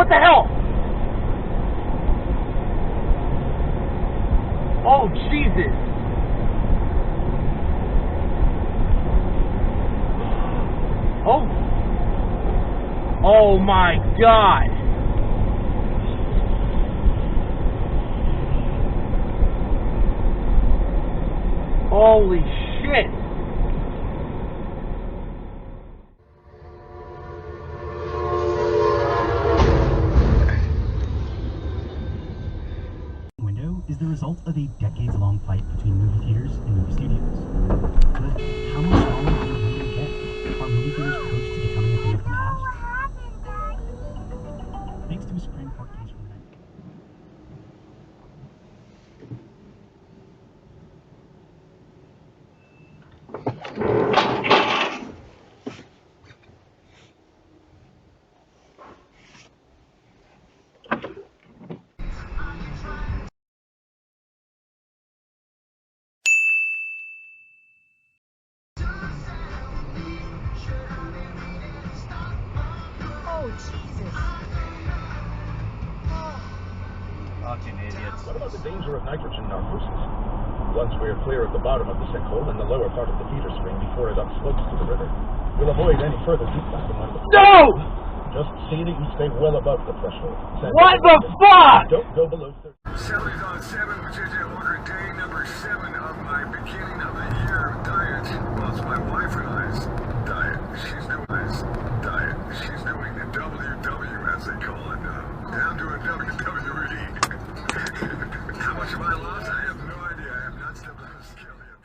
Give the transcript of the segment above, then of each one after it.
What the hell? Oh, Jesus. Oh. Oh, my God. Holy shit. Window is the result of a decades-long fight between movie theaters and movie studios. But how much smaller will the window get? Are movie theaters close to becoming a thing of the past? Thanks to a Supreme Court case from the 1990s. Oh, Jesus. Fucking idiots. What about the danger of nitrogen narcosis? Once we're clear of the bottom of the sinkhole and the lower part of the feeder string before it upslopes to the river, we'll avoid any further deep landing on the... No! Just see that you stay well above the threshold. What the fuck? Don't go below 30. Sally's on 7, which is order day number 7 of my beginning of the year diet. Well, it's my wife and I's diet. She's doing diet. She's doing the WW, as they call it, down to a WWE. How much have I lost? I have no idea. I have not stepped on the scale yet.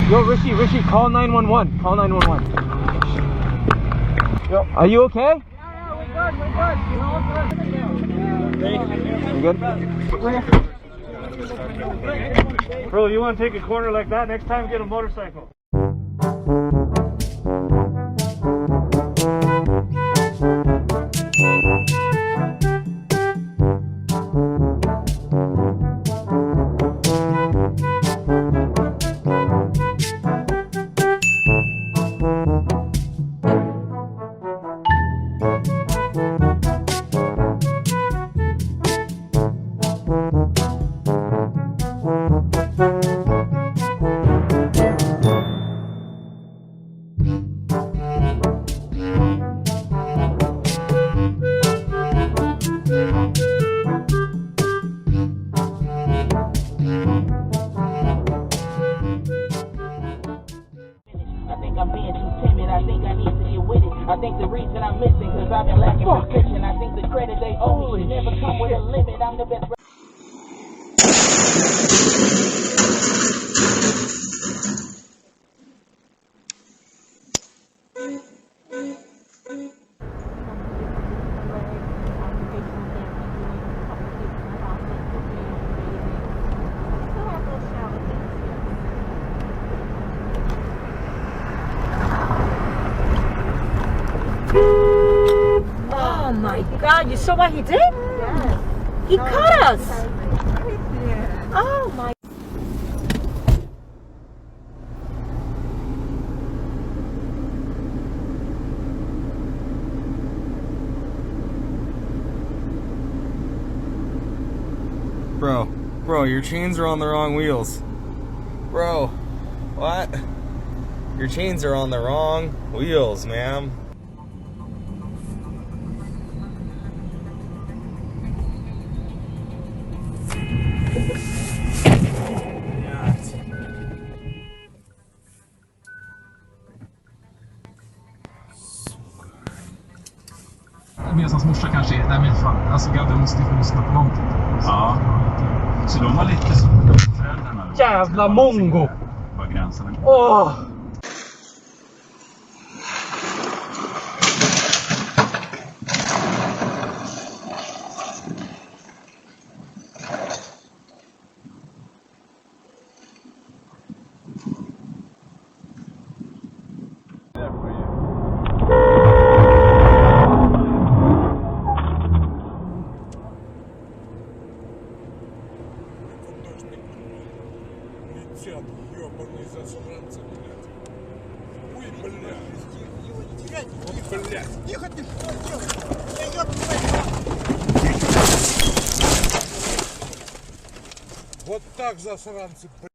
Yo, Rishi, call 911. Call 911. Yo, are you okay? Yeah, we're good. You good? Bro, you want to take a corner like that? Next time, get a motorcycle. I think the reason I'm missing, cause I've been lacking precision. I think the credit they owe me should never come with a limit. I'm the best. Oh my God, you saw what he did? Yes. He cut us. Oh my. Bro, your chains are on the wrong wheels. Bro, what? Your chains are on the wrong wheels, ma'am. Medan hans morsa kanske är, nej men fan, alltså Gabbe måste ju få lyssna på någonting. Ja. Så de var lite så. Föräldrarna. Jävla mongo! Var gränserna går. Åh! Ёбаный засранцы, блядь. Ой, блядь. Вот, блядь. Тихо ты, что делаешь? Вот так, засранцы, блядь.